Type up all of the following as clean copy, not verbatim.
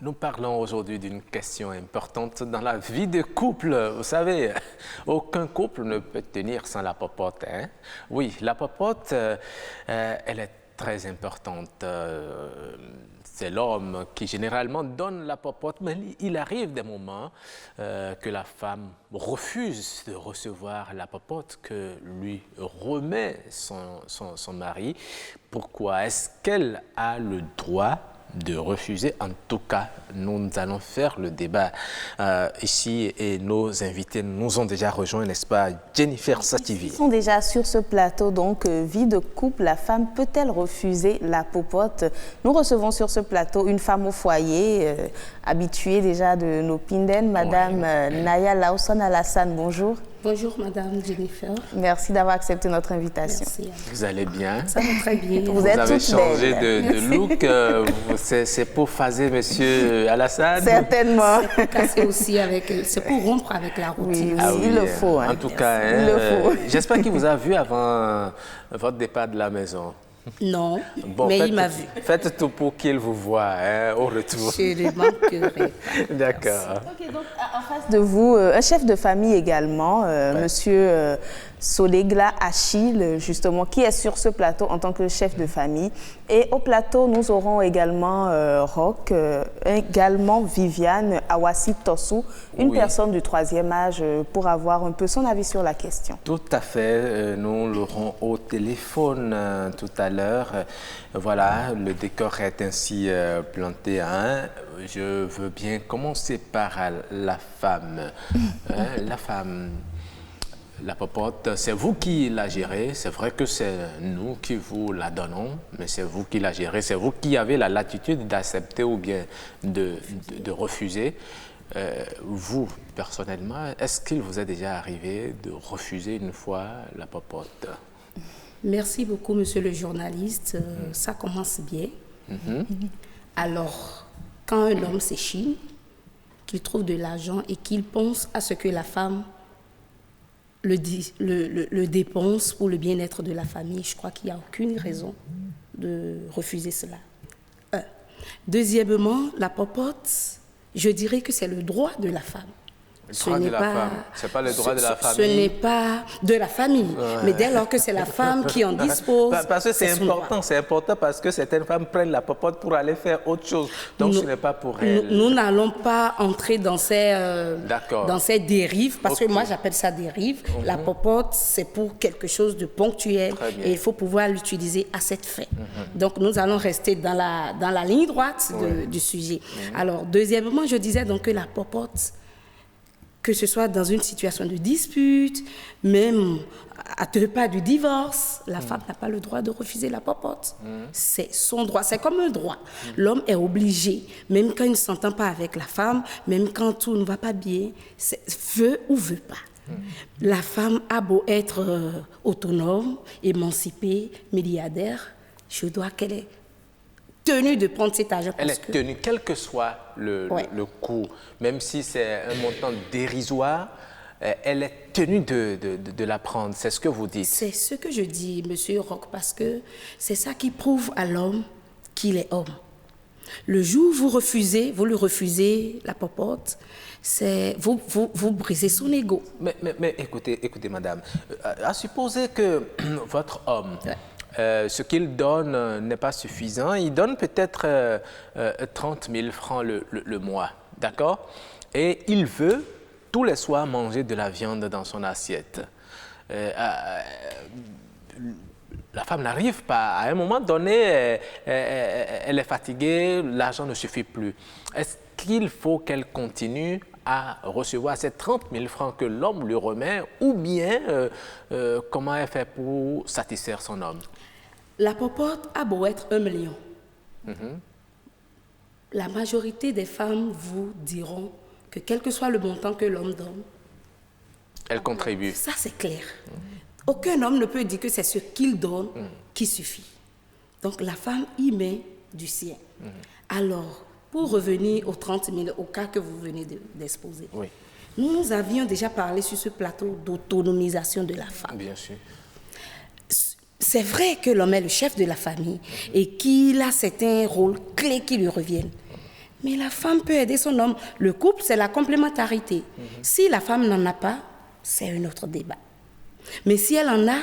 Nous parlons aujourd'hui d'une question importante dans la vie de couple. Vous savez, aucun couple ne peut tenir sans la popote, hein? Oui, la popote, elle est très importante. C'est l'homme qui généralement donne la popote, mais il arrive des moments que la femme refuse de recevoir la popote que lui remet son mari. Pourquoi? Est-ce qu'elle a le droit de refuser? En tout cas, nous allons faire le débat ici et nos invités nous ont déjà rejoints, n'est-ce pas, Jennifer Sativi? Ils sont déjà sur ce plateau, donc vie de couple, la femme peut-elle refuser la popote? Nous recevons sur ce plateau une femme au foyer, habituée déjà de nos Pinden, Madame Naya Lawson Alassane, bonjour. Bonjour Madame Jennifer. Merci d'avoir accepté notre invitation. Merci. Vous allez bien? Ça va très bien. Vous êtes avez toute changé belle. de look, c'est pour phaser Monsieur Alassane? Certainement. C'est pour casser aussi avec, c'est pour rompre avec la routine. Oui, il le faut. En tout cas, il le faut. J'espère qu'il vous a vu avant votre départ de la maison. Non, Bon, mais il m'a vu. Faites tout pour qu'il vous voie au retour. Je ne manquerai pas. D'accord. Ok, donc en face de vous, un chef de famille également, Monsieur Solegla Achille, justement, qui est sur ce plateau en tant que chef de famille. Et au plateau, nous aurons également Roch, également Viviane Awassi Tossou, une personne du 3e âge, pour avoir un peu son avis sur la question. Tout à fait. Nous l'aurons au téléphone tout à l'heure. Voilà, le décor est ainsi planté. Hein. Je veux bien commencer par la femme. La femme, la popote, c'est vous qui la gérez. C'est vrai que c'est nous qui vous la donnons, mais c'est vous qui la gérez. C'est vous qui avez la latitude d'accepter ou bien de refuser. Vous, personnellement, est-ce qu'il vous est déjà arrivé de refuser une fois la popote? Merci beaucoup, monsieur le journaliste. Ça commence bien. Alors, quand un homme s'échine, qu'il trouve de l'argent et qu'il pense à ce que la femme le dépense pour le bien-être de la famille, je crois qu'il n'y a aucune raison de refuser cela. Deuxièmement, la popote, je dirais que c'est le droit de la femme. Ce n'est pas le droit de la famille. Ce n'est pas de la famille, mais dès lors que c'est la femme qui en dispose. Parce que c'est important parce que certaines femmes prennent la popote pour aller faire autre chose. Donc ce n'est pas pour elles. Nous n'allons pas entrer dans ces dérives, parce que moi j'appelle ça dérive. La popote, c'est pour quelque chose de ponctuel et il faut pouvoir l'utiliser à cette fin. Donc nous allons rester dans la ligne droite du sujet. Alors deuxièmement, je disais donc que la popote, que ce soit dans une situation de dispute, même à 2 pas du divorce, la femme n'a pas le droit de refuser la popote. C'est son droit, c'est comme un droit. L'homme est obligé, même quand il ne s'entend pas avec la femme, même quand tout ne va pas bien, veut ou veut pas. La femme a beau être autonome, émancipée, milliardaire, je dois qu'elle ait tenue de prendre cet argent. Elle est tenue, quel que soit le coût, même si c'est un montant dérisoire, elle est tenue de la prendre. C'est ce que vous dites. C'est ce que je dis, Monsieur Roch, parce que c'est ça qui prouve à l'homme qu'il est homme. Le jour où vous lui refusez la popote, vous brisez son ego. Mais écoutez, madame, à supposer que votre homme... ce qu'il donne n'est pas suffisant. Il donne peut-être 30 000 francs le mois, d'accord? Et il veut tous les soirs manger de la viande dans son assiette. La femme n'arrive pas. À un moment donné, elle est fatiguée, l'argent ne suffit plus. Est-ce qu'il faut qu'elle continue à recevoir ces 30 000 francs que l'homme lui remet, ou bien comment elle fait pour satisfaire son homme? La popote a beau être 1 million. La majorité des femmes vous diront que quel que soit le montant que l'homme donne, elle contribue. Ça, c'est clair. Aucun homme ne peut dire que c'est ce qu'il donne qui suffit. Donc, la femme y met du sien. Alors, pour revenir aux 30 000, au cas que vous venez d'exposer, nous avions déjà parlé sur ce plateau d'autonomisation de la femme. Bien sûr. C'est vrai que l'homme est le chef de la famille et qu'il a certains rôles clés qui lui reviennent. Mais la femme peut aider son homme. Le couple, c'est la complémentarité. Si la femme n'en a pas, c'est un autre débat. Mais si elle en a,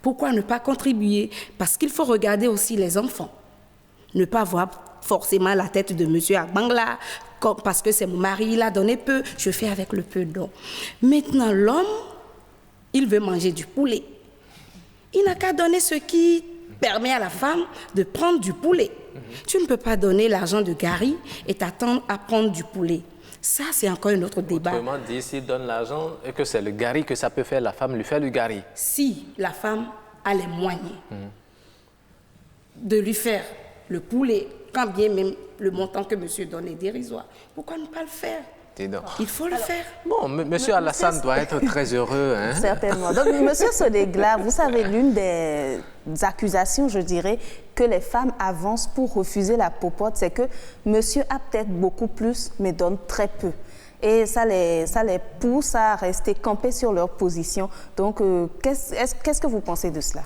pourquoi ne pas contribuer? Parce qu'il faut regarder aussi les enfants. Ne pas voir forcément la tête de monsieur Agbangla, parce que c'est mon mari, il a donné peu, je fais avec le peu don. Maintenant, l'homme, il veut manger du poulet. Il n'a qu'à donner ce qui permet à la femme de prendre du poulet. Tu ne peux pas donner l'argent de Gary et t'attendre à prendre du poulet. Ça, c'est encore un autre débat. Autrement dit, s'il donne l'argent et que c'est le Gary que ça peut faire, la femme lui fait le Gary. Si la femme a les moyens de lui faire le poulet, quand bien même le montant que monsieur donne est dérisoire, pourquoi ne pas le faire? Il faut le faire. Bon, monsieur Alassane doit être très heureux. Hein? Certainement. Donc, monsieur Sodegla, vous savez, l'une des accusations, je dirais, que les femmes avancent pour refuser la popote, c'est que monsieur a peut-être beaucoup plus, mais donne très peu. Et ça les pousse à rester campés sur leur position. Donc, qu'est-ce que vous pensez de cela?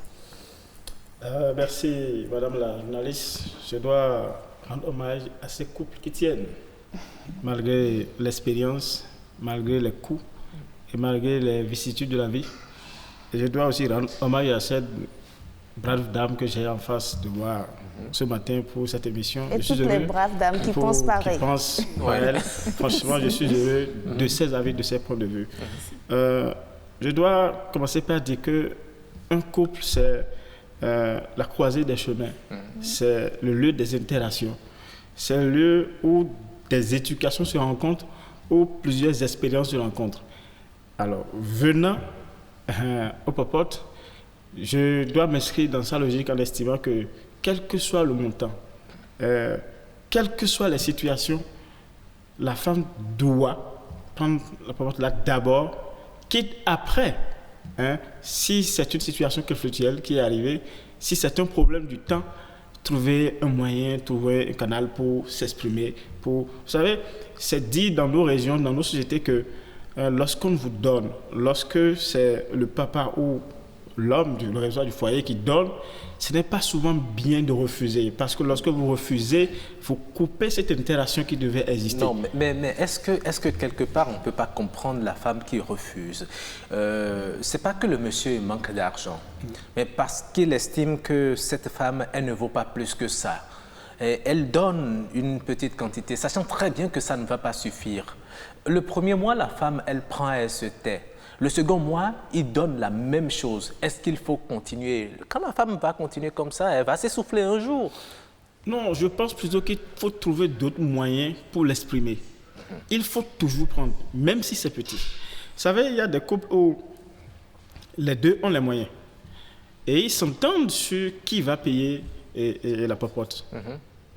Merci, madame la journaliste. Je dois rendre hommage à ces couples qui tiennent. Malgré l'expérience, malgré les coups et malgré les vicissitudes de la vie. Et je dois aussi rendre hommage à cette brave dame que j'ai en face de moi ce matin pour cette émission. Et toutes les braves dames qui pensent pareil. Qui pensent pareil. Franchement, je suis heureux de ses avis, de ses points de vue. Je dois commencer par dire qu'un couple, c'est la croisée des chemins. C'est le lieu des interactions. C'est le lieu où des éducations se rencontrent ou plusieurs expériences se rencontrent. Alors, venant au popote, je dois m'inscrire dans sa logique en estimant que, quel que soit le montant, quelles que soient les situations, la femme doit prendre la popote là d'abord, quitte après, si c'est une situation conflictuelle qui est arrivée, si c'est un problème du temps, trouver un moyen, trouver un canal pour s'exprimer. Vous savez, c'est dit dans nos régions, dans nos sociétés que lorsqu'on vous donne, lorsque c'est le papa ou l'homme, le responsable du foyer qui donne, ce n'est pas souvent bien de refuser. Parce que lorsque vous refusez, vous coupez cette interaction qui devait exister. Non, mais est-ce que quelque part, on ne peut pas comprendre la femme qui refuse? Ce n'est pas que le monsieur manque d'argent, mais parce qu'il estime que cette femme, elle ne vaut pas plus que ça. Et elle donne une petite quantité, sachant très bien que ça ne va pas suffire. Le premier mois, la femme, elle prend, elle se tait. Le second mois, il donne la même chose. Est-ce qu'il faut continuer? Quand la femme va continuer comme ça, elle va s'essouffler un jour. Non, je pense plutôt qu'il faut trouver d'autres moyens pour l'exprimer. Il faut toujours prendre, même si c'est petit. Vous savez, il y a des couples où les deux ont les moyens. Et ils s'entendent sur qui va payer et la popote.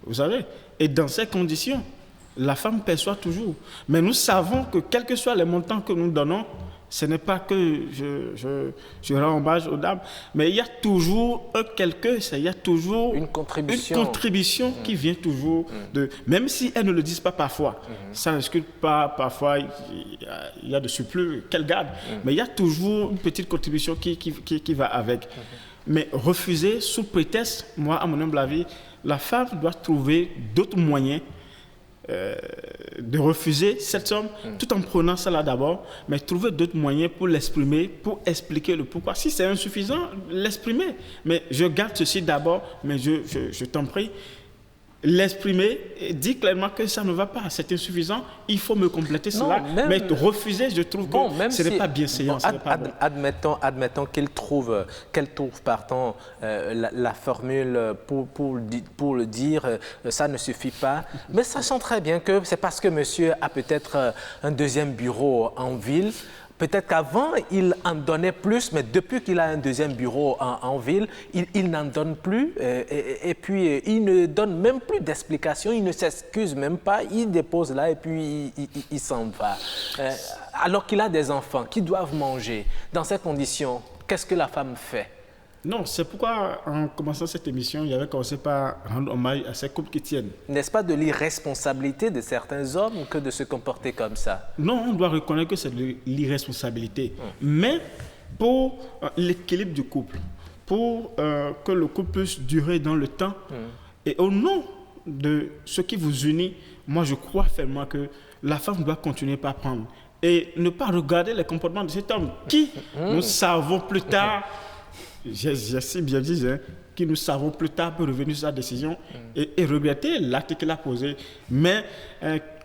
Vous savez? Et dans ces conditions, la femme perçoit toujours. Mais nous savons que quels que soient les montants que nous donnons, ce n'est pas que je rends hommage aux dames, mais il y a toujours il y a toujours une contribution qui vient toujours de... Même si elles ne le disent pas parfois, ça n'excuse pas, parfois il y a de surplus qu'elles gardent, mais il y a toujours une petite contribution qui va avec. Mais refuser sous prétexte, moi, à mon humble avis, la femme doit trouver d'autres moyens de refuser cette somme tout en prenant cela d'abord, mais trouver d'autres moyens pour l'exprimer, pour expliquer le pourquoi. Si c'est insuffisant, l'exprimer. Mais je garde ceci d'abord, mais je t'en prie, l'exprimer et dire clairement que ça ne va pas, c'est insuffisant, il faut me compléter cela. Mais refuser, je trouve que ce n'est pas bienséant. Admettons qu'elle trouve partant la formule pour le dire, ça ne suffit pas. Mais sachant très bien que c'est parce que monsieur a peut-être un deuxième bureau en ville. Peut-être qu'avant, il en donnait plus, mais depuis qu'il a un deuxième bureau en ville, il n'en donne plus. Et puis, il ne donne même plus d'explications, il ne s'excuse même pas, il dépose là et puis il s'en va. Alors qu'il a des enfants qui doivent manger. Dans ces conditions, qu'est-ce que la femme fait? Non, c'est pourquoi, en commençant cette émission, j'avais commencé par rendre hommage à ces couples qui tiennent. N'est-ce pas de l'irresponsabilité de certains hommes que de se comporter comme ça? Non, on doit reconnaître que c'est de l'irresponsabilité. Mais pour l'équilibre du couple, pour que le couple puisse durer dans le temps, et au nom de ce qui vous unit, moi je crois fermement que la femme doit continuer par prendre et ne pas regarder les comportements de cet homme qui, nous savons plus tard, j'ai si bien dit, qui nous savons plus tard peut revenir sur sa décision et regretter l'acte qu'il a posé. Mais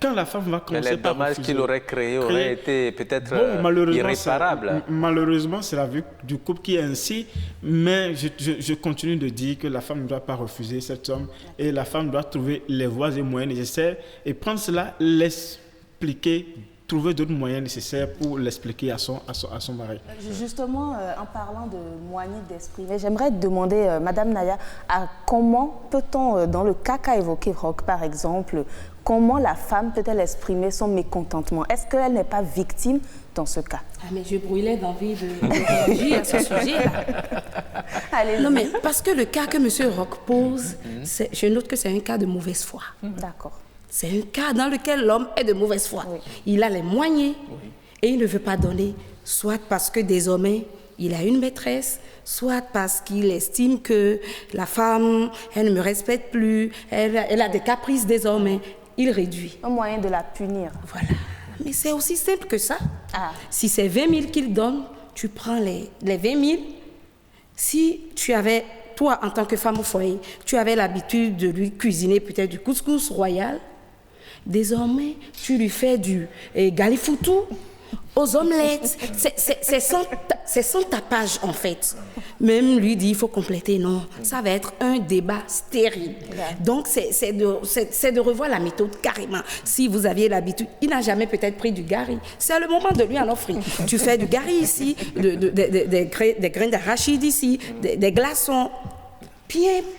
quand la femme va commencer par refuser... Les dommages qu'il aurait créés auraient été peut-être irréparables. Malheureusement, c'est la vue du couple qui est ainsi, mais je continue de dire que la femme ne doit pas refuser cet homme et la femme doit trouver les voies et moyens nécessaires et prendre cela, l'expliquer, trouver d'autres moyens nécessaires pour l'expliquer à son mari. Justement, en parlant de moyens d'exprimer, j'aimerais demander, Madame Naya, comment peut-on, dans le cas qu'a évoqué Roch par exemple, comment la femme peut-elle exprimer son mécontentement? Est-ce qu'elle n'est pas victime dans ce cas? Mais je brûlais d'envie de réagir à ce sujet-là. Non, mais parce que le cas que M. Roch pose, je note que c'est un cas de mauvaise foi. D'accord. C'est un cas dans lequel l'homme est de mauvaise foi. Oui. Il a les moyens et il ne veut pas donner, soit parce que désormais, il a une maîtresse, soit parce qu'il estime que la femme, elle ne me respecte plus, elle a des caprices désormais. Il réduit. Un moyen de la punir. Voilà. Mais c'est aussi simple que ça. Si c'est 20 000 qu'il donne, tu prends les 20 000. Si tu avais, toi, en tant que femme au foyer, tu avais l'habitude de lui cuisiner peut-être du couscous royal, désormais, tu lui fais du galifoutou aux omelettes. C'est sans tapage, en fait. Même lui dit, il faut compléter. Non, ça va être un débat stérile. Donc, c'est de revoir la méthode carrément. Si vous aviez l'habitude, il n'a jamais peut-être pris du gari. C'est le moment de lui en offrir. Tu fais du gari ici, des grains d'arachide ici, des glaçons.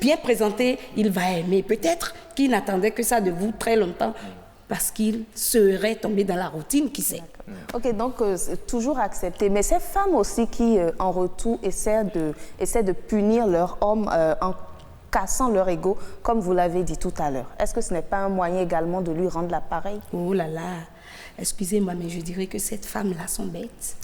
Bien présenté, il va aimer. Peut-être qu'il n'attendait que ça de vous très longtemps parce qu'il serait tombé dans la routine, qui sait. Ok, donc c'est toujours accepté. Mais ces femmes aussi qui, en retour, essaient de punir leur homme en cassant leur ego, comme vous l'avez dit tout à l'heure. Est-ce que ce n'est pas un moyen également de lui rendre l'appareil? Oh là là, excusez-moi, mais je dirais que ces femmes-là sont bêtes.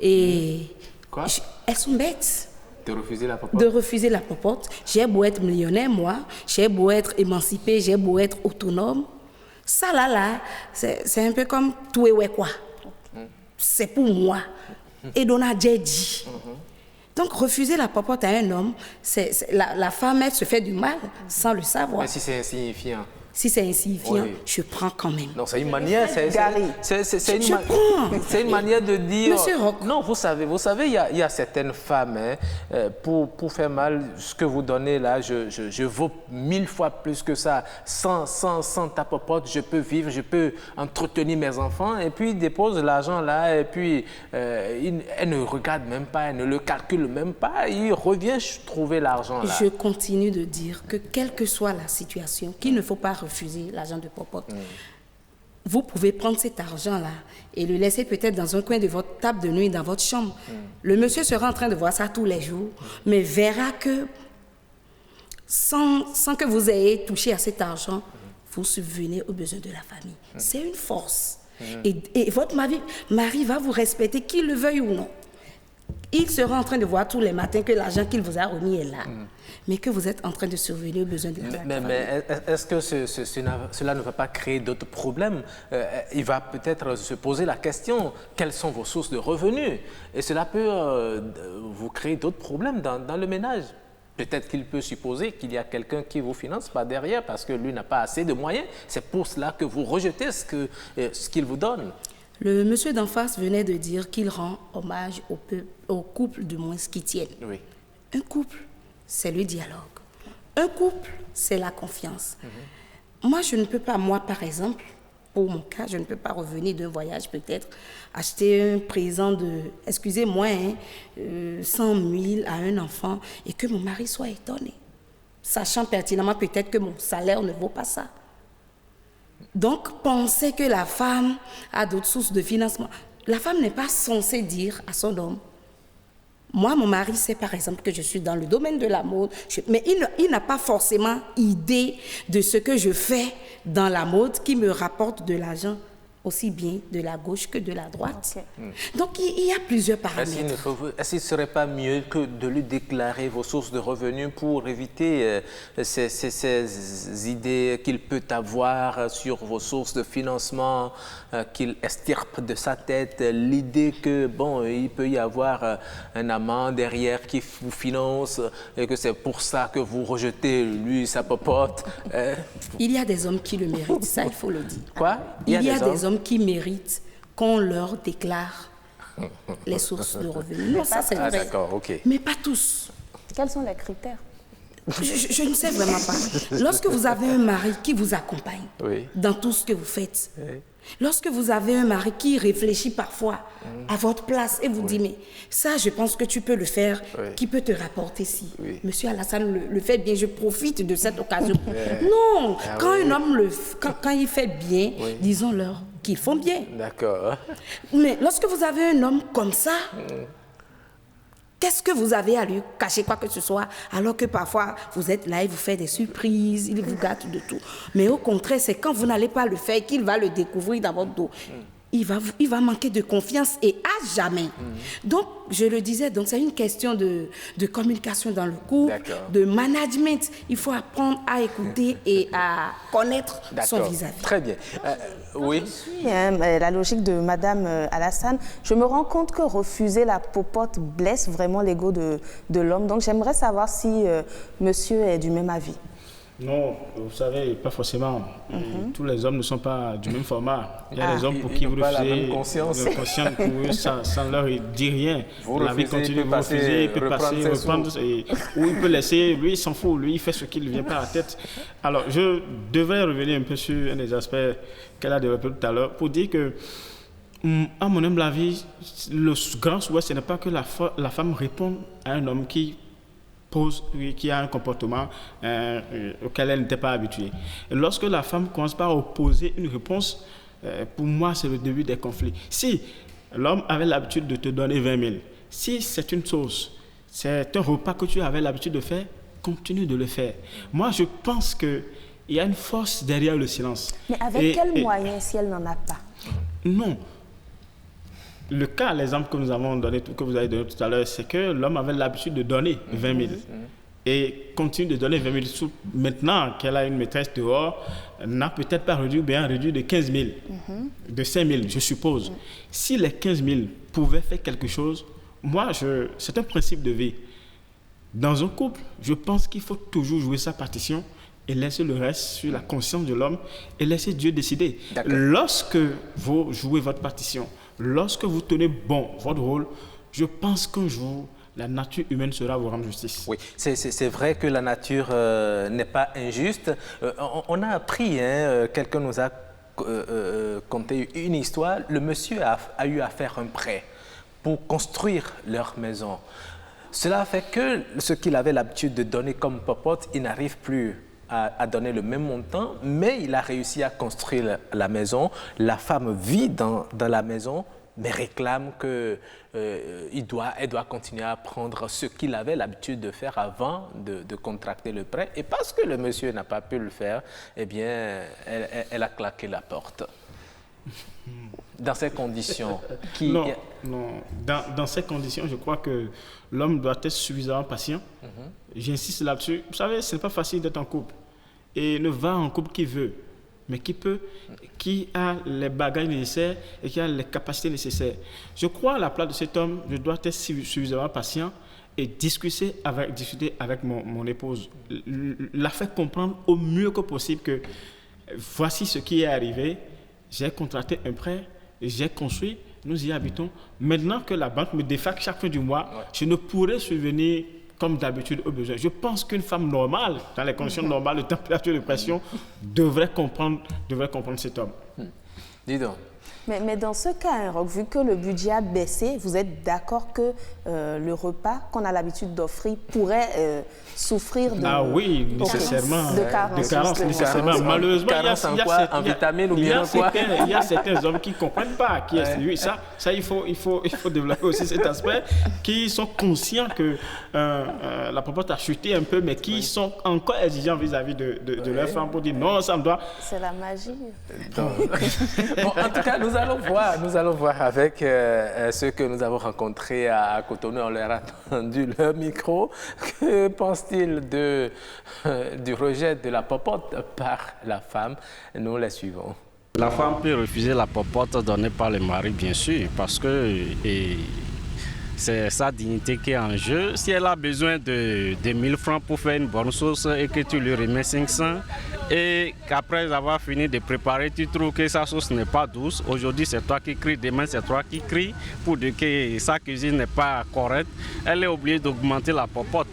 Et quoi? Elles sont bêtes. De refuser la popote? De refuser la popote. J'ai beau être millionnaire, moi. J'ai beau être émancipée, j'ai beau être autonome. Ça, là, c'est un peu comme tout et ouais quoi. C'est pour moi. Et Donna j'ai dit. Donc, refuser la popote à un homme, la femme, elle se fait du mal sans le savoir. Mais si c'est insignifiant? Si c'est insignifiant, je prends quand même. Non, c'est une manière, c'est une manière de dire... Monsieur Roch. Non, vous savez, il y a certaines femmes, pour faire mal, ce que vous donnez là, je vaux 1000 fois plus que ça. Sans ta popote, je peux vivre, je peux entretenir mes enfants. Et puis, ils déposent l'argent là, et puis, elle ne regarde même pas, elle ne le calcule même pas. Il revient trouver l'argent là. Je continue de dire que quelle que soit la situation, qu'il ne faut pas refuser l'argent de popote. Vous pouvez prendre cet argent-là et le laisser peut-être dans un coin de votre table de nuit, dans votre chambre. Le monsieur sera en train de voir ça tous les jours, mais verra que sans que vous ayez touché à cet argent, vous subvenez aux besoins de la famille. C'est une force. Et votre mari va vous respecter, qu'il le veuille ou non. Il sera en train de voir tous les matins que l'argent qu'il vous a remis est là, mais que vous êtes en train de survenir aux besoins de la famille. Mais est-ce que cela ne va pas créer d'autres problèmes? Il va peut-être se poser la question, quelles sont vos sources de revenus? Et cela peut vous créer d'autres problèmes dans le ménage. Peut-être qu'il peut supposer qu'il y a quelqu'un qui vous finance par derrière parce que lui n'a pas assez de moyens. C'est pour cela que vous rejetez ce qu'il vous donne. Le monsieur d'en face venait de dire qu'il rend hommage au couple du moins qui tiennent. Oui. Un couple, c'est le dialogue. Un couple, c'est la confiance. Moi, je ne peux pas, par exemple, pour mon cas, je ne peux pas revenir d'un voyage peut-être, acheter un présent de, excusez-moi, 100 000 à un enfant et que mon mari soit étonné, sachant pertinemment peut-être que mon salaire ne vaut pas ça. Donc, penser que la femme a d'autres sources de financement. La femme n'est pas censée dire à son homme, moi, mon mari sait par exemple que je suis dans le domaine de la mode, mais il n'a pas forcément idée de ce que je fais dans la mode qui me rapporte de l'argent aussi bien de la gauche que de la droite. Okay. Donc, il y a plusieurs paramètres. Est-ce qu'il ne serait pas mieux que de lui déclarer vos sources de revenus pour éviter ces idées qu'il peut avoir sur vos sources de financement, qu'il extirpe de sa tête l'idée que, bon, il peut y avoir un amant derrière qui vous finance et que c'est pour ça que vous rejetez, lui, sa popote. Il y a des hommes qui le méritent, ça, il faut le dire. Quoi? Il y a des hommes qui méritent qu'on leur déclare les sources de revenus. Non, ça, c'est vrai. D'accord, ok. Mais pas tous. Quels sont les critères? Je ne sais vraiment pas. Lorsque vous avez un mari qui vous accompagne dans tout ce que vous faites, lorsque vous avez un mari qui réfléchit parfois à votre place et vous dit, mais ça, je pense que tu peux le faire, qui peut te rapporter si. Monsieur Alassane le fait bien, je profite de cette occasion. Non, quand un homme quand il fait bien, disons-leur qu'ils font bien. D'accord. Mais lorsque vous avez un homme comme ça, qu'est-ce que vous avez à lui cacher quoi que ce soit, alors que parfois vous êtes là, il vous fait des surprises, il vous gâte de tout. Mais au contraire, c'est quand vous n'allez pas le faire qu'il va le découvrir dans votre dos. Il va manquer de confiance et à jamais. Donc, je le disais, donc c'est une question de communication dans le couple, de management. Il faut apprendre à écouter et à connaître son vis-à-vis. Très bien. Oui. La logique de Madame Alassane, je me rends compte que refuser la popote blesse vraiment l'ego de l'homme. Donc, j'aimerais savoir si monsieur est du même avis. Non, vous savez, pas forcément. Tous les hommes ne sont pas du même format. Il y a des hommes pour qui vous refusez, conscience pour eux, ça ne leur dit rien. La vie continue, vous refusez, il peut passer, reprendre, ou il peut laisser, lui il s'en fout, lui il fait ce qui ne vient pas à la tête. Alors, je devrais revenir un peu sur un des aspects qu'elle a développé tout à l'heure pour dire que, à mon humble avis, le grand souhait, ce n'est pas que la femme réponde à un homme qui a un comportement auquel elle n'était pas habituée. Et lorsque la femme commence par opposer une réponse, pour moi, c'est le début des conflits. Si l'homme avait l'habitude de te donner 20 000, si c'est une sauce, c'est un repas que tu avais l'habitude de faire, continue de le faire. Moi, je pense qu'il y a une force derrière le silence. Mais avec quel moyen si elle n'en a pas? Non. Le cas, l'exemple que nous avons donné, que vous avez donné tout à l'heure, c'est que l'homme avait l'habitude de donner 20 000 et continue de donner 20 000. Maintenant qu'elle a une maîtresse dehors, n'a peut-être pas réduit, bien réduit de 15 000, de 5 000, je suppose. Si les 15 000 pouvaient faire quelque chose, moi, c'est un principe de vie. Dans un couple, je pense qu'il faut toujours jouer sa partition et laisser le reste sur la conscience de l'homme et laisser Dieu décider. Lorsque vous jouez votre partition, lorsque vous tenez bon votre rôle, je pense qu'un jour, la nature humaine sera vous rendre justice. Oui, c'est vrai que la nature n'est pas injuste. On a appris, quelqu'un nous a conté une histoire. Le monsieur a eu à faire un prêt pour construire leur maison. Cela fait que ce qu'il avait l'habitude de donner comme popote, il n'arrive plus à donner le même montant, mais il a réussi à construire la maison. La femme vit dans la maison, mais réclame qu'elle doit continuer à prendre ce qu'il avait l'habitude de faire avant de contracter le prêt. Et parce que le monsieur n'a pas pu le faire, eh bien, elle a claqué la porte. Dans ces conditions, dans ces conditions, je crois que l'homme doit être suffisamment patient. J'insiste là-dessus. Vous savez, ce n'est pas facile d'être en couple. Et ne va en couple qui veut, mais qui a les bagages nécessaires et qui a les capacités nécessaires. Je crois à la place de cet homme, je dois être suffisamment patient et discuter avec mon épouse. La faire comprendre au mieux que possible que voici ce qui est arrivé. J'ai contracté un prêt, j'ai construit, nous y habitons. Maintenant que la banque me défacte chaque fin du mois, je ne pourrai subvenir comme d'habitude aux besoins. Je pense qu'une femme normale, dans les conditions normales de température et de pression, devrait comprendre cet homme. Dis donc. Mais dans ce cas, Roch, vu que le budget a baissé, vous êtes d'accord que le repas qu'on a l'habitude d'offrir pourrait souffrir de... Ah oui, nécessairement. De carence, nécessairement. Malheureusement, en vitamines ou bien quoi? Il y a certains hommes qui ne comprennent pas qui est lui. Ça, il faut développer aussi cet aspect, qui sont conscients que la popote a chuté un peu, mais qui sont encore exigeants vis-à-vis de leur femme pour dire non, ça me doit... C'est la magie. Bon, en tout cas, Voilà, nous allons voir avec ceux que nous avons rencontrés à Cotonou. On leur a tendu le micro. Que pense-t-il du rejet de la popote par la femme? Nous les suivons. La femme peut refuser la popote donnée par le mari, bien sûr, parce que c'est sa dignité qui est en jeu. Si elle a besoin de 1000 francs pour faire une bonne sauce et que tu lui remets 500 et qu'après avoir fini de préparer, tu trouves que sa sauce n'est pas douce, aujourd'hui c'est toi qui cries, demain c'est toi qui cries pour dire que sa cuisine n'est pas correcte, elle est obligée d'augmenter la popote.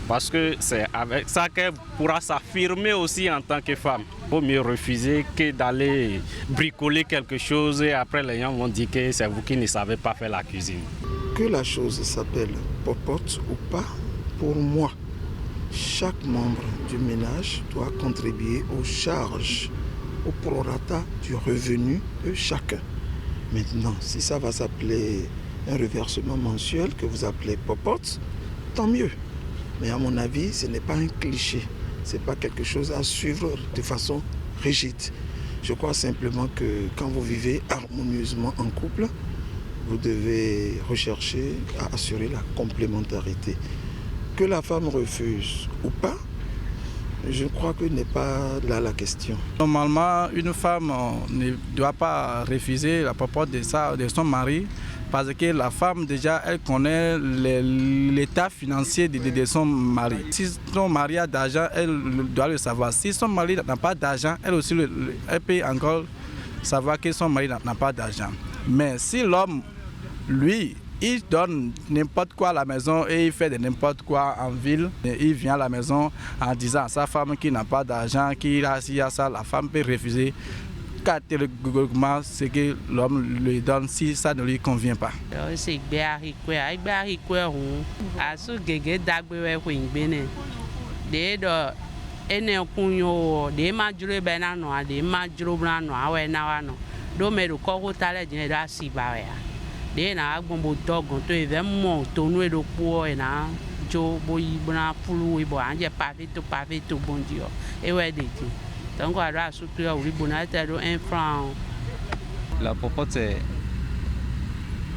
Parce que c'est avec ça qu'elle pourra s'affirmer aussi en tant que femme. Il vaut mieux refuser que d'aller bricoler quelque chose et après les gens vont dire que c'est vous qui ne savez pas faire la cuisine. Que la chose s'appelle popote ou pas, pour moi, chaque membre du ménage doit contribuer aux charges, au prorata du revenu de chacun. Maintenant, si ça va s'appeler un reversement mensuel que vous appelez popote, tant mieux. Mais à mon avis, ce n'est pas un cliché. Ce n'est pas quelque chose à suivre de façon rigide. Je crois simplement que quand vous vivez harmonieusement en couple, vous devez rechercher à assurer la complémentarité. Que la femme refuse ou pas, je crois que n'est pas là la question. Normalement, une femme ne doit pas refuser la popote de son mari parce que la femme, déjà, elle connaît l'état financier de son mari. Si son mari a d'argent, elle doit le savoir. Si son mari n'a pas d'argent, elle aussi elle peut encore savoir que son mari n'a pas d'argent. Mais si l'homme, lui, il donne n'importe quoi à la maison et il fait de n'importe quoi en ville. Il vient à la maison en disant à sa femme qu'il n'a pas d'argent, qu'il a ça, la femme peut refuser catégoriquement ce que l'homme lui donne si ça ne lui convient pas. Để na gbombo dogon to eve mo tonu edo po na jo boyi bna pulu ibo anje pavé to bondio e we de ti donc ara sutu ya uri bona ta do 1 franc. La popote c'est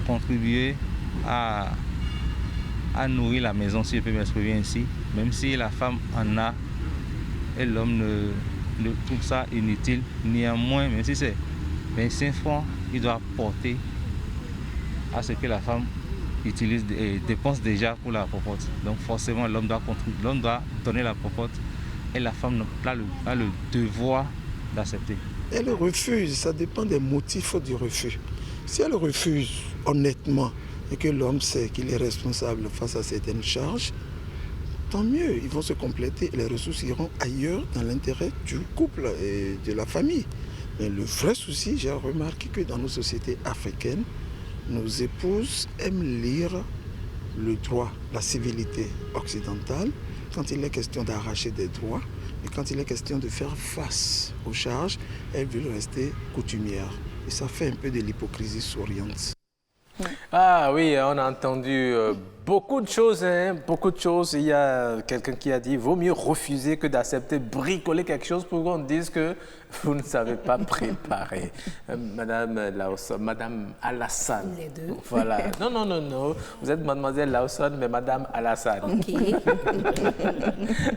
contribuer à nourrir la maison, si je peux m'exprimer ainsi, même si la femme en a et l'homme ne trouve ça inutile. Néanmoins, même si c'est 25 francs, il doit porter à ce que la femme utilise et dépense déjà pour la popote. Donc forcément, l'homme doit contribuer, l'homme doit donner la popote et la femme a le devoir d'accepter. Elle refuse, ça dépend des motifs du refus. Si elle refuse honnêtement et que l'homme sait qu'il est responsable face à certaines charges, tant mieux, ils vont se compléter et les ressources iront ailleurs dans l'intérêt du couple et de la famille. Mais le vrai souci, j'ai remarqué que dans nos sociétés africaines, nos épouses aiment lire le droit, la civilité occidentale, quand il est question d'arracher des droits, et quand il est question de faire face aux charges, elles veulent rester coutumières. Et ça fait un peu de l'hypocrisie souriante. Ah oui, on a entendu beaucoup de choses, beaucoup de choses. Il y a quelqu'un qui a dit, vaut mieux refuser que d'accepter, bricoler quelque chose pour qu'on dise que vous ne savez pas préparer. Madame Lawson, Madame Alassane. Les deux. Voilà. Non. Vous êtes Mademoiselle Lawson, mais Madame Alassane. Ok.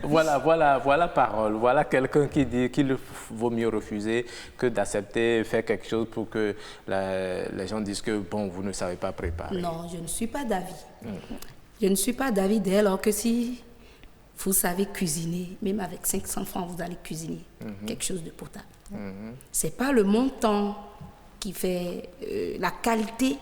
Voilà parole. Voilà quelqu'un qui dit qu'il vaut mieux refuser que d'accepter, faire quelque chose pour que les gens disent que bon, vous ne savez pas préparer. Non, je ne suis pas d'avis. Je ne suis pas d'avis dès lors que si vous savez cuisiner, même avec 500 francs, vous allez cuisiner quelque chose de potable. Ce n'est pas le montant qui fait la qualité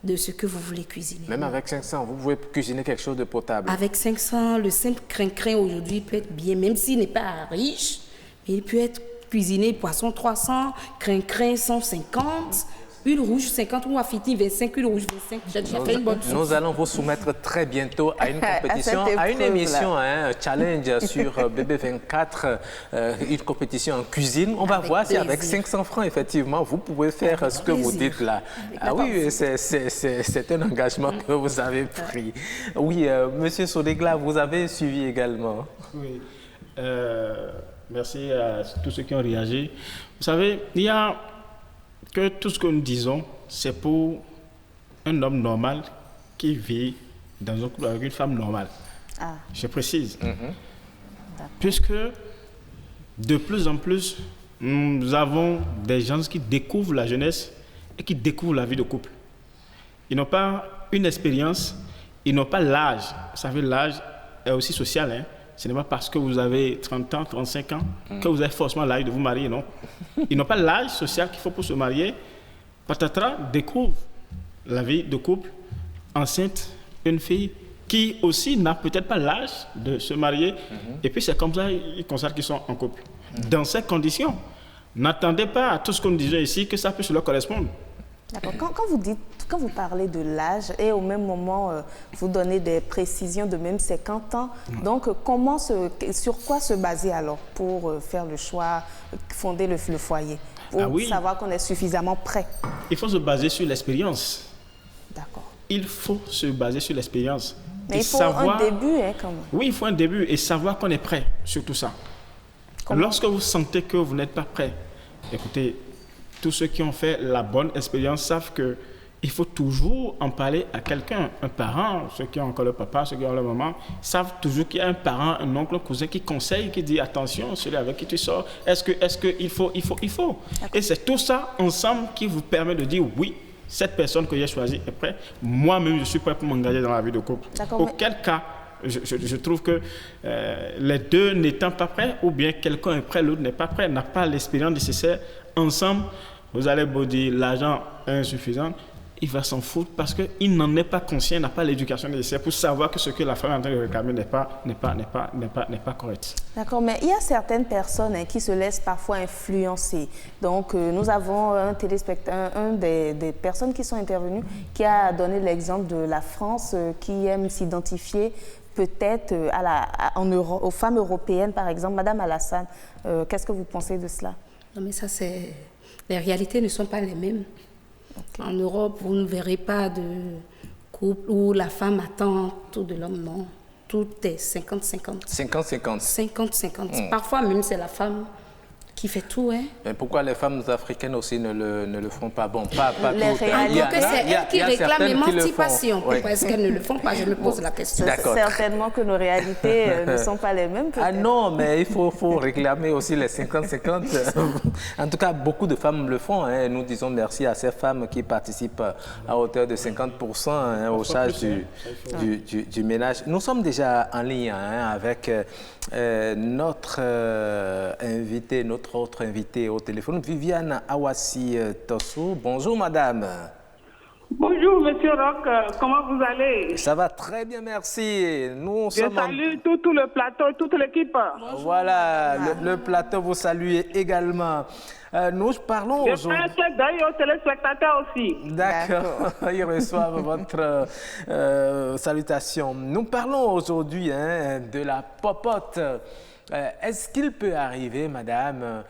de ce que vous voulez cuisiner. Même avec 500, vous pouvez cuisiner quelque chose de potable. Avec 500, le simple crin-crin aujourd'hui peut être bien, même s'il n'est pas riche, mais il peut être cuisiné poisson 300, crin-crin 150, huile rouge 50 ou affiti 25, huile rouge 25. J'ai fait une bonne sauce. Nous allons vous soumettre très bientôt à une compétition, à une émission, un challenge sur BB24, une compétition en cuisine. On va voir si avec 500 francs, effectivement, vous pouvez faire ce que vous dites là. Ah oui, c'est un engagement que vous avez pris. Oui, Monsieur Sodegla, vous avez suivi également. Oui. Merci à tous ceux qui ont réagi. Vous savez, il y a que tout ce que nous disons, c'est pour un homme normal qui vit dans un couple avec une femme normale. Je précise. Puisque de plus en plus, nous avons des gens qui découvrent la jeunesse et qui découvrent la vie de couple. Ils n'ont pas une expérience, ils n'ont pas l'âge. Vous savez, l'âge est aussi social. Hein? Ce n'est pas parce que vous avez 30 ans, 35 ans que vous avez forcément l'âge de vous marier, non. Ils n'ont pas l'âge social qu'il faut pour se marier. Patatras découvre la vie de couple, enceinte, une fille qui aussi n'a peut-être pas l'âge de se marier. Et puis c'est comme ça qu'ils constatent qu'ils sont en couple. Dans ces conditions, n'attendez pas à tout ce que nous disons ici que ça puisse leur correspondre. D'accord. Quand vous parlez de l'âge et au même moment vous donnez des précisions de même 50 ans, donc sur quoi se baser alors pour faire le choix, fonder le foyer, pour savoir qu'on est suffisamment prêt? Il faut se baser sur l'expérience. D'accord. Il faut se baser sur l'expérience. Mais il faut un début, hein, quand même. Oui, il faut un début et savoir qu'on est prêt sur tout ça. Lorsque vous sentez que vous n'êtes pas prêt, écoutez, tous ceux qui ont fait la bonne expérience savent qu'il faut toujours en parler à quelqu'un, un parent, ceux qui ont encore le papa, ceux qui ont le maman, savent toujours qu'il y a un parent, un oncle, un cousin qui conseille, qui dit attention, celui avec qui tu sors, est-ce qu'il faut. Et c'est tout ça ensemble qui vous permet de dire oui, cette personne que j'ai choisie est prête, moi-même je suis prêt pour m'engager dans la vie de couple. Auquel cas, je trouve que les deux n'étant pas prêts, ou bien quelqu'un est prêt, l'autre n'est pas prêt, n'a pas l'expérience nécessaire, ensemble, vous allez vous dire l'argent est insuffisant, il va s'en foutre parce qu'il n'en est pas conscient, il n'a pas l'éducation nécessaire pour savoir que ce que la femme est en train de réclamer n'est pas correct. D'accord, mais il y a certaines personnes qui se laissent parfois influencer. Donc, nous avons un des personnes qui sont intervenues qui a donné l'exemple de la France qui aime s'identifier peut-être aux femmes européennes, par exemple. Madame Alassane, qu'est-ce que vous pensez de cela? Non, mais ça, les réalités ne sont pas les mêmes. En Europe, vous ne verrez pas de couple où la femme attend tout de l'homme, non. Tout est 50-50. 50-50. 50-50. Parfois même, c'est la femme qui fait tout. Hein. Mais pourquoi les femmes africaines aussi ne le font pas? Bon, pas les toutes. Donc c'est elles qui réclament l'émancipation. Pourquoi est-ce qu'elles ne le font pas? Je me pose la question. Certainement que nos réalités ne sont pas les mêmes. Ah non, mais il faut réclamer aussi les 50-50. En tout cas, beaucoup de femmes le font. Hein. Nous disons merci à ces femmes qui participent à hauteur de 50% aux charges du ménage. Nous sommes déjà en ligne avec notre invité, notre autre invité au téléphone, Viviane Awassi Tosso. Bonjour madame. Bonjour monsieur Roch, comment vous allez? Ça va très bien, merci. Je salue tout le plateau, toute l'équipe. Voilà, le plateau vous salue également. Nous parlons aujourd'hui... Je fais un d'œil aux téléspectateurs aussi. D'accord, ils reçoivent votre salutation. Nous parlons aujourd'hui de la popote. Est-ce qu'il peut arriver, madame,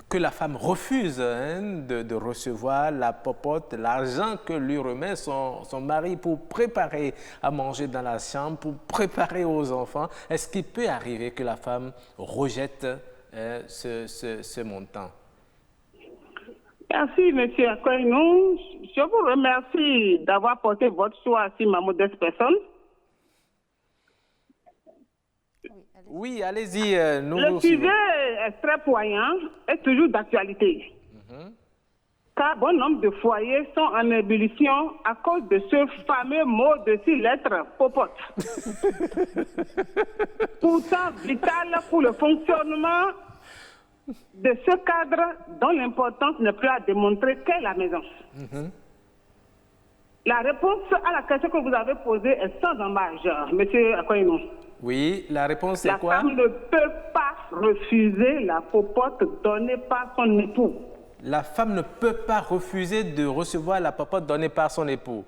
que la femme refuse de recevoir la popote, l'argent que lui remet son mari pour préparer à manger dans la chambre, pour préparer aux enfants? Est-ce qu'il peut arriver que la femme rejette ce montant? Merci, monsieur Akoinou. Je vous remercie d'avoir porté votre choix sur ma modeste personne. Oui, allez-y. Le sujet est très poignant et toujours d'actualité. Car bon nombre de foyers sont en ébullition à cause de ce fameux mot de 6 lettres, popote. Pourtant vital pour le fonctionnement de ce cadre dont l'importance n'est plus à démontrer qu'est la maison. La réponse à la question que vous avez posée est sans embâche, monsieur Akoinou. Oui, la réponse c'est quoi? La femme ne peut pas refuser la popote donnée par son époux. La femme ne peut pas refuser de recevoir la popote donnée par son époux.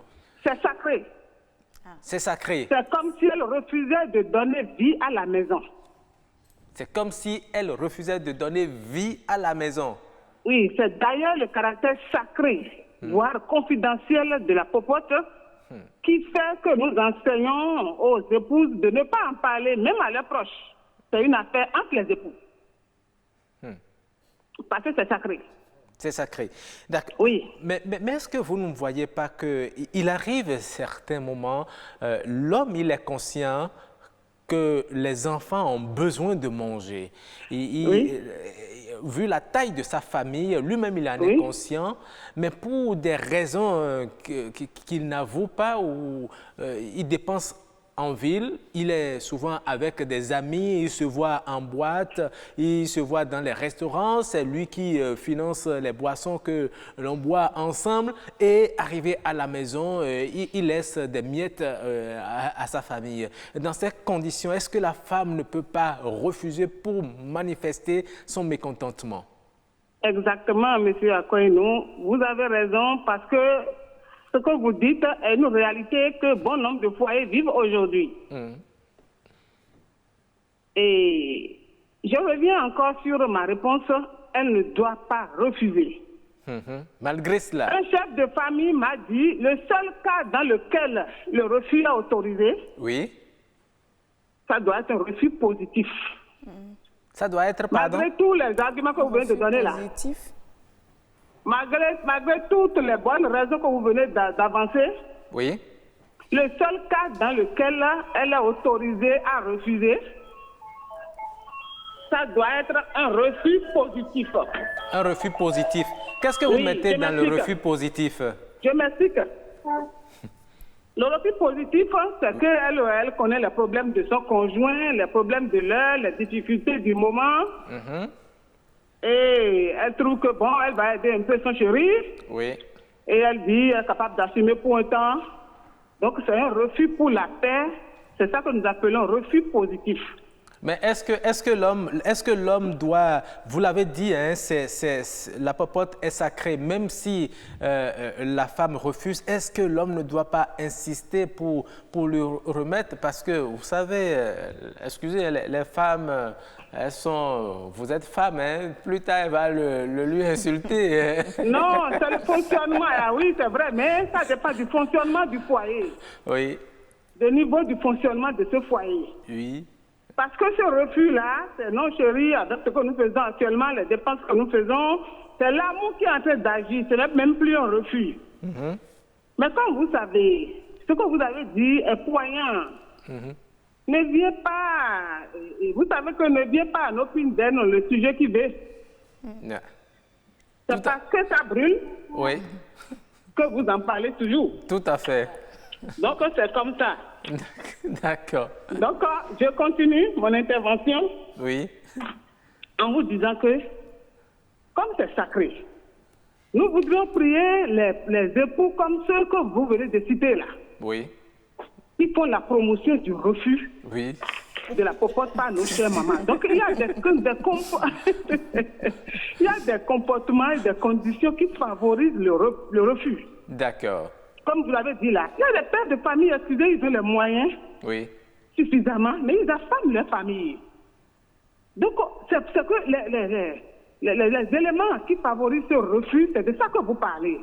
C'est sacré. C'est sacré. C'est comme si elle refusait de donner vie à la maison. C'est comme si elle refusait de donner vie à la maison. Oui, c'est d'ailleurs le caractère sacré, voire confidentiel de la popote, qui fait que nous enseignons aux épouses de ne pas en parler, même à leurs proches. C'est une affaire entre les époux. Parce que c'est sacré. C'est sacré. D'accord. Oui. Mais est-ce que vous ne voyez pas qu'il arrive à certains moments, l'homme, il est conscient que les enfants ont besoin de manger. Vu la taille de sa famille, lui-même il en est conscient, mais pour des raisons qu'il n'avoue pas ou il dépense en ville, il est souvent avec des amis, il se voit en boîte, il se voit dans les restaurants, c'est lui qui finance les boissons que l'on boit ensemble et arrivé à la maison, il laisse des miettes à sa famille. Dans ces conditions, est-ce que la femme ne peut pas refuser pour manifester son mécontentement? Exactement, M. Akoinou, vous avez raison parce que ce que vous dites est une réalité que bon nombre de foyers vivent aujourd'hui. Et je reviens encore sur ma réponse, elle ne doit pas refuser. Malgré cela. Un chef de famille m'a dit, le seul cas dans lequel le refus est autorisé, ça doit être un refus positif. Ça doit être, pardon? Malgré tous les arguments que vous venez de donner là. Malgré toutes les bonnes raisons que vous venez d'avancer, le seul cas dans lequel elle est autorisée à refuser, ça doit être un refus positif. Un refus positif. Qu'est-ce que vous mettez dans le refus positif? Je m'explique. Le refus positif, c'est qu'elle connaît les problèmes de son conjoint, les problèmes de l'heure, les difficultés du moment. Et elle trouve que, bon, elle va aider un peu son chéri. Et elle dit, elle est capable d'assumer pour un temps. Donc, c'est un refus pour la paix. C'est ça que nous appelons refus positif. Mais est-ce que l'homme doit, vous l'avez dit, hein, la popote est sacrée, même si la femme refuse, est-ce que l'homme ne doit pas insister pour lui remettre? Parce que, vous savez, excusez, les femmes, elles sont, vous êtes femme, hein, plus tard elle va lui insulter. Non, c'est le fonctionnement, oui c'est vrai, mais ça dépend du fonctionnement du foyer. Du niveau du fonctionnement de ce foyer. Parce que ce refus-là, c'est non chéri, avec ce que nous faisons actuellement, les dépenses que nous faisons, c'est l'amour qui est en train d'agir, ce n'est même plus un refus. Mais comme vous savez, ce que vous avez dit est poignant. Ne viens pas, vous savez que ne viens pas à nos donne le sujet qui veut. C'est parce que ça brûle que vous en parlez toujours. Tout à fait. Donc c'est comme ça. D'accord. Donc je continue mon intervention en vous disant que comme c'est sacré, nous voudrions prier les époux comme ceux que vous venez de citer là. Qui font la promotion du refus de la popote par nos chères mamans. Donc il y a des comportements et des conditions qui favorisent le refus. D'accord. Comme vous l'avez dit là, il y a des pères de famille, excusez, ils ont les moyens suffisamment, mais ils affament leur famille. Donc, c'est que les éléments qui favorisent ce refus, c'est de ça que vous parlez.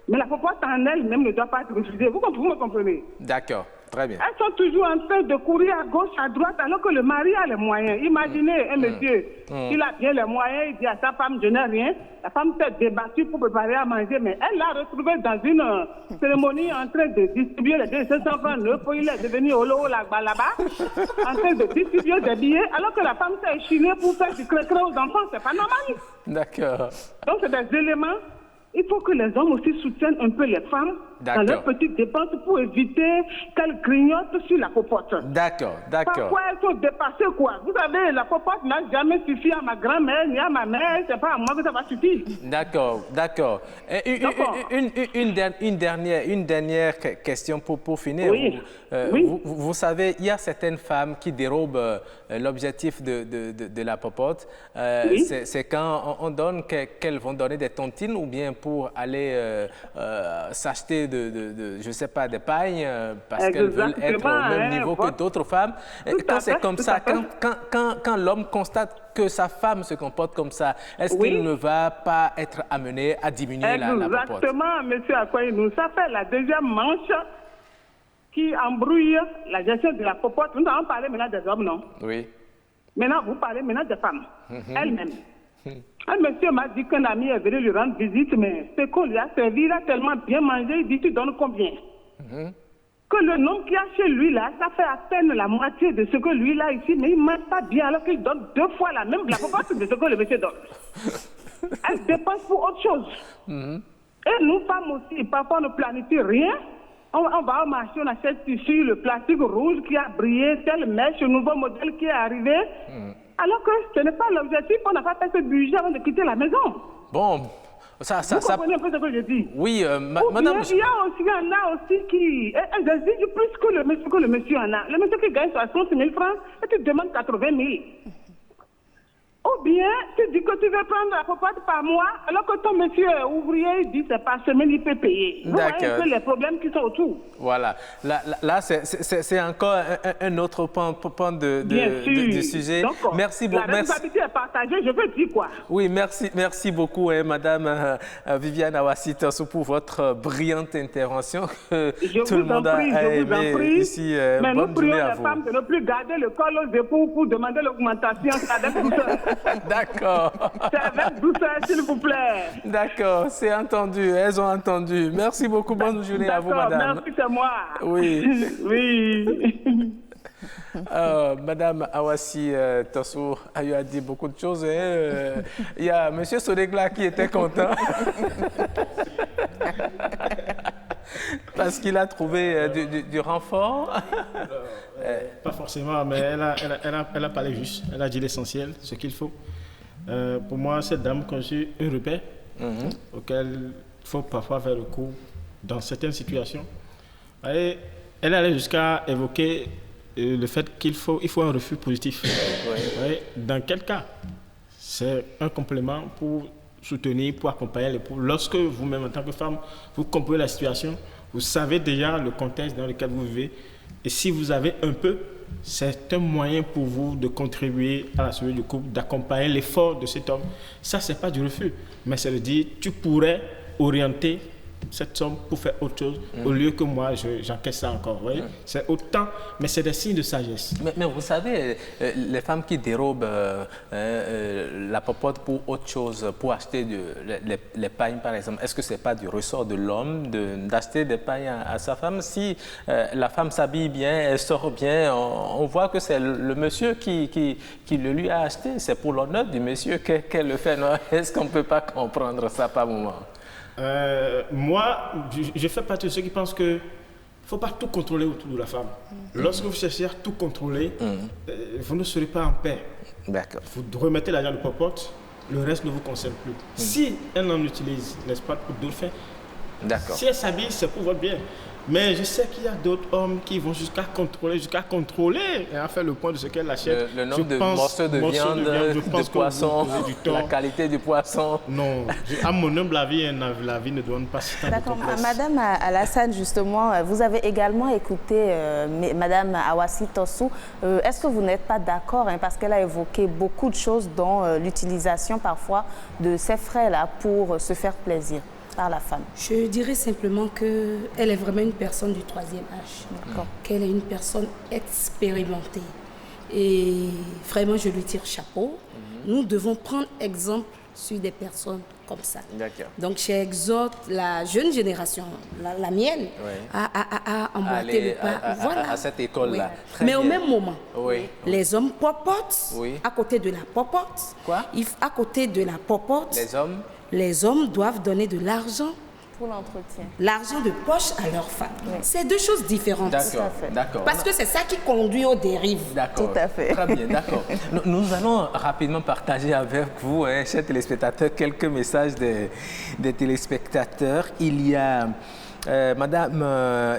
Mais la popote en elle-même ne doit pas être refusée. Vous me comprenez? D'accord. Très bien. Elles sont toujours en train de courir à gauche, à droite, alors que le mari a les moyens. Imaginez un monsieur, il a bien les moyens, il dit à sa femme, je n'ai rien. La femme s'est débattue pour préparer à manger, mais elle l'a retrouvé dans une cérémonie en train de distribuer les 200 francs neufs. Il est devenu holo là-bas, en train de distribuer des billets, alors que la femme s'est échinée pour faire du cré-cré aux enfants. C'est pas normal. D'accord. Donc, c'est des éléments. Il faut que les hommes aussi soutiennent un peu les femmes dans leurs petites dépenses pour éviter qu'elles grignotent sur la popote. D'accord. Parfois, elles sont dépassées, quoi. Vous savez, la popote n'a jamais suffi à ma grand-mère ni à ma mère. C'est pas à moi que ça va suffire. D'accord. Une dernière question pour finir. Vous savez, il y a certaines femmes qui dérobent l'objectif de la popote. C'est quand on donne qu'elles vont donner des tontines ou bien pour aller s'acheter je ne sais pas, des pagnes parce qu'elles veulent être au même niveau que d'autres femmes. Quand c'est comme ça, quand l'homme constate que sa femme se comporte comme ça, est-ce qu'il ne va pas être amené à diminuer la popote? Exactement, M. Akoinou. Ça fait la deuxième manche qui embrouille la gestion de la popote. Nous allons parler maintenant des hommes, non? Oui. Maintenant, vous parlez maintenant des femmes elles-mêmes. Un monsieur m'a dit qu'un ami est venu lui rendre visite, mais ce qu'on lui a servi, il a tellement bien mangé, il dit, tu donnes combien? Que le nom qu'il y a chez lui là, ça fait à peine la moitié de ce que lui là ici, mais il ne mange pas bien alors qu'il donne 2 fois la même, la proportion de ce que le monsieur donne. Elle dépense pour autre chose. Et nous femmes aussi, parfois on ne planifie rien. On va au marché, on achète tissu, le plastique rouge qui a brillé, telle mèche, le nouveau modèle qui est arrivé. Alors que ce n'est pas l'objectif, on n'a pas fait ce budget avant de quitter la maison. Bon, vous comprenez un peu ce que je dis? Oui, madame... Il y en a aussi qui exigent plus que le monsieur en a. Le monsieur qui gagne 60 000 francs et tu demandes 80 000. Ou bien, tu dis que tu veux prendre la popote par mois, alors que ton monsieur est ouvrier, il dit c'est par semaine, il peut payer. Vous voyez un peu les problèmes qui sont autour. Voilà. Là c'est encore un autre point du sujet. Donc, merci beaucoup. La responsabilité est partagée, je veux dire quoi? Oui, merci beaucoup, madame Viviane Awassi Tossou, pour votre brillante intervention. Tout le monde a aimé ici. Mais nous prions les femmes de ne plus garder le col aux épaules pour demander l'augmentation. Avec douceur. D'accord. C'est avec douceur, s'il vous plaît. D'accord, c'est entendu. Elles ont entendu. Merci beaucoup. Bonne journée à vous, madame. Merci, c'est moi. Oui. Oui. Madame Awassi Tossou a dit beaucoup de choses. Il y a M. Solegla qui était content. Parce qu'il a trouvé du renfort. Pas forcément, mais elle a parlé juste. Elle a dit l'essentiel, ce qu'il faut. Pour moi, cette dame conçut un repère auquel il faut parfois faire recours dans certaines situations. Et elle allait jusqu'à évoquer le fait qu'il faut un refus positif. Dans quel cas? C'est un complément pour soutenir, pour accompagner l'époux. Lorsque vous-même, en tant que femme, vous comprenez la situation, vous savez déjà le contexte dans lequel vous vivez. Et si vous avez un peu, c'est un moyen pour vous de contribuer à la survie du couple, d'accompagner l'effort de cet homme. Ça, ce n'est pas du refus, mais c'est de dire, tu pourrais orienter cette somme pour faire autre chose, au lieu que moi, j'encaisse ça encore. C'est autant, mais c'est des signes de sagesse. Mais vous savez, les femmes qui dérobent la popote pour autre chose, pour acheter les pagnes, par exemple, est-ce que ce n'est pas du ressort de l'homme d'acheter des pagnes à sa femme? Si la femme s'habille bien, elle sort bien, on voit que c'est le monsieur qui le lui a acheté. C'est pour l'honneur du monsieur qu'elle le fait. Est-ce qu'on ne peut pas comprendre ça par moment? Moi, je fais partie de ceux qui pensent qu'il ne faut pas tout contrôler autour de la femme. Lorsque vous cherchez à tout contrôler, vous ne serez pas en paix. D'accord. Vous remettez l'argent de popote, le reste ne vous concerne plus. Si elle en utilise, n'est-ce pas, pour d'autres fins, si elle s'habille, c'est pour votre bien. Mais je sais qu'il y a d'autres hommes qui vont jusqu'à contrôler et à faire le point de ce qu'elle achète. Le nombre de morceaux de viande, de poisson, la qualité du poisson. Non, à mon humble avis, la vie ne donne pas si tant de place. Madame Alassane, justement, vous avez également écouté Madame Awassi Tossou. Est-ce que vous n'êtes pas d'accord, parce qu'elle a évoqué beaucoup de choses, dont l'utilisation parfois de ces frais-là pour se faire plaisir par la femme? Je dirais simplement qu'elle est vraiment une personne du 3e âge, qu'elle est une personne expérimentée. Et vraiment, je lui tire chapeau. Nous devons prendre exemple sur des personnes comme ça. Donc, j'exhorte la jeune génération, la mienne, à emboîter le pas. À cette école-là. Mais au même moment, les hommes popotent à côté de la popote. À côté de la popote, les hommes doivent donner de l'argent pour l'entretien. L'argent de poche à leur femme. C'est deux choses différentes. D'accord. Parce que c'est ça qui conduit aux dérives. D'accord. Tout à fait. Très bien, d'accord. Nous allons rapidement partager avec vous, chers téléspectateurs, quelques messages des téléspectateurs. Il y a Madame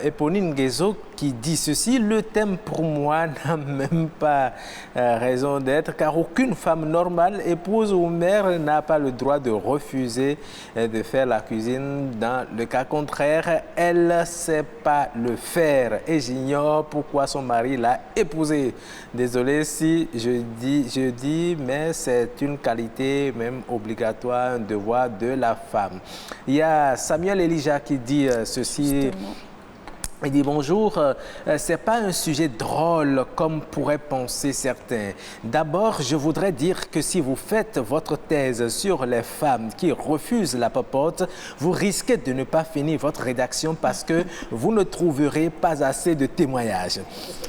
Eponine Guézo qui dit ceci: le thème pour moi n'a même pas raison d'être, car aucune femme normale, épouse ou mère, n'a pas le droit de refuser de faire la cuisine. Dans le cas contraire, elle ne sait pas le faire et j'ignore pourquoi son mari l'a épousée. Désolé si je dis, mais c'est une qualité même obligatoire, un devoir de la femme. Il y a Samuel Elijah qui dit ceci. Il dit bonjour, c'est pas un sujet drôle comme pourraient penser certains. D'abord, je voudrais dire que si vous faites votre thèse sur les femmes qui refusent la popote, vous risquez de ne pas finir votre rédaction parce que vous ne trouverez pas assez de témoignages.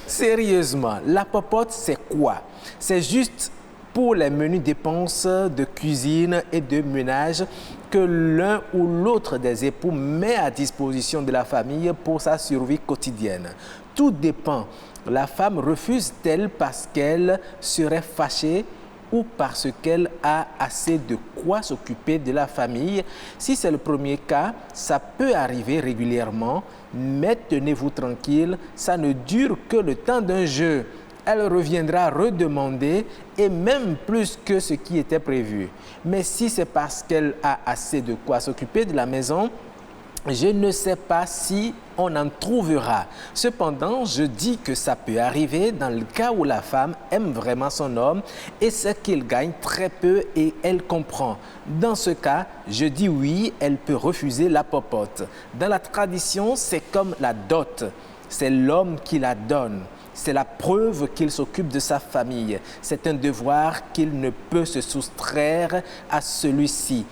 Sérieusement, la popote, c'est quoi? C'est juste pour les menues dépenses de cuisine et de ménage que l'un ou l'autre des époux met à disposition de la famille pour sa survie quotidienne. Tout dépend. La femme refuse-t-elle parce qu'elle serait fâchée ou parce qu'elle a assez de quoi s'occuper de la famille? Si c'est le premier cas, ça peut arriver régulièrement, mais tenez-vous tranquille, ça ne dure que le temps d'un jeu. Elle reviendra redemander et même plus que ce qui était prévu. Mais si c'est parce qu'elle a assez de quoi s'occuper de la maison, je ne sais pas si on en trouvera. Cependant, je dis que ça peut arriver dans le cas où la femme aime vraiment son homme et sait qu'il gagne très peu et elle comprend. Dans ce cas, je dis oui, elle peut refuser la popote. Dans la tradition, c'est comme la dot. C'est l'homme qui la donne. C'est la preuve qu'il s'occupe de sa famille. C'est un devoir qu'il ne peut se soustraire à celui-ci.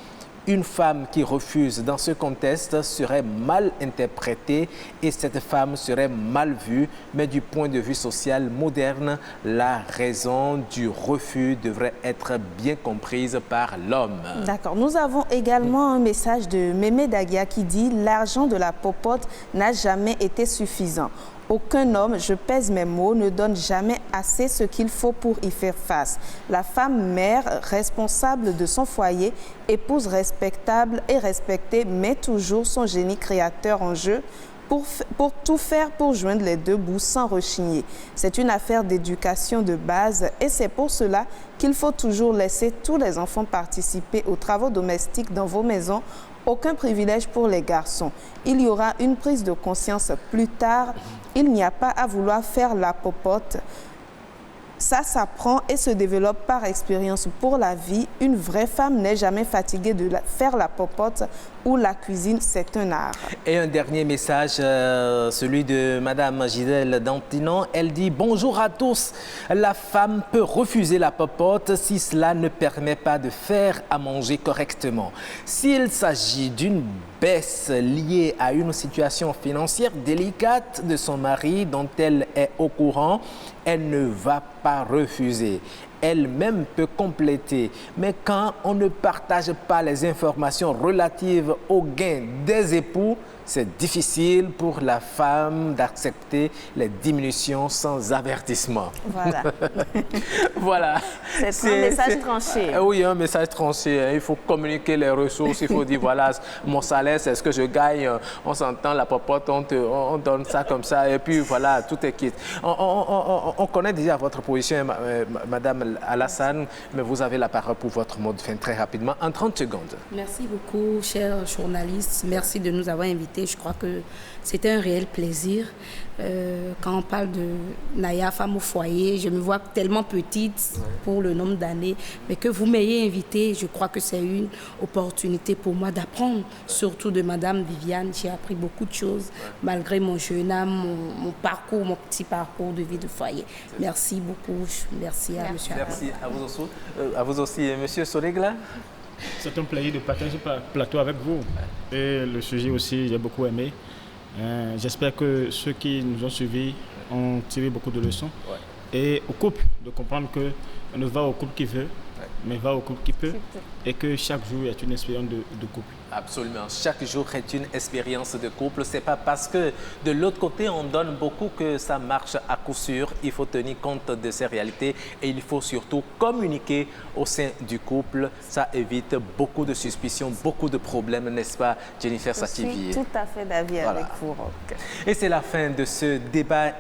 Une femme qui refuse dans ce contexte serait mal interprétée et cette femme serait mal vue. Mais du point de vue social moderne, la raison du refus devrait être bien comprise par l'homme. D'accord. Nous avons également un message de Mémé Dagia qui dit « L'argent de la popote n'a jamais été suffisant. Aucun homme, je pèse mes mots, ne donne jamais assez ce qu'il faut pour y faire face. La femme mère, responsable de son foyer, épouse respectable et respectée, met toujours son génie créateur en jeu pour tout faire pour joindre les deux bouts sans rechigner. C'est une affaire d'éducation de base et c'est pour cela qu'il faut toujours laisser tous les enfants participer aux travaux domestiques dans vos maisons. Aucun privilège pour les garçons. Il y aura une prise de conscience plus tard. Il n'y a pas à vouloir faire la popote. Ça s'apprend et se développe par expérience pour la vie. Une vraie femme n'est jamais fatiguée de faire la popote ou la cuisine, c'est un art. Et un dernier message, celui de Madame Gisèle Dantinon. Elle dit « Bonjour à tous. La femme peut refuser la popote si cela ne permet pas de faire à manger correctement. S'il s'agit d'une baisse liée à une situation financière délicate de son mari dont elle est au courant, elle ne va pas refuser. Elle-même peut compléter. Mais quand on ne partage pas les informations relatives aux gains des époux, c'est difficile pour la femme d'accepter les diminutions sans avertissement. » Voilà. Voilà. C'est un message tranché. Oui, un message tranché. Il faut communiquer les ressources. Il faut dire, voilà, mon salaire, c'est ce que je gagne. On s'entend, la popote, on donne ça comme ça. Et puis, voilà, tout est quitte. On connaît déjà votre position, Madame Alassane, mais vous avez la parole pour votre mot de fin très rapidement, en 30 secondes. Merci beaucoup, chers journalistes. Merci de nous avoir invités. Je crois que c'était un réel plaisir. Quand on parle de Naya, femme au foyer, je me vois tellement petite pour le nombre d'années, mais que vous m'ayez invitée, je crois que c'est une opportunité pour moi d'apprendre, surtout de Madame Viviane. J'ai appris beaucoup de choses, malgré mon jeune âme, mon parcours, mon petit parcours de vie de foyer. Merci beaucoup. Merci à Monsieur. Merci à vous aussi, Monsieur Solegla. C'est un plaisir de partager ce plateau avec vous. Et le sujet aussi, j'ai beaucoup aimé. J'espère que ceux qui nous ont suivis ont tiré beaucoup de leçons. Et au couple, de comprendre qu'on ne va au couple qui veut, mais va au couple qui peut. Et que chaque jour est une expérience de couple. Absolument. Chaque jour est une expérience de couple. Ce n'est pas parce que de l'autre côté, on donne beaucoup que ça marche à coup sûr. Il faut tenir compte de ces réalités et il faut surtout communiquer au sein du couple. Ça évite beaucoup de suspicions, beaucoup de problèmes, n'est-ce pas, Jennifer Sativier? Je suis tout à fait d'avis avec vous, Roch. Et c'est la fin de ce débat.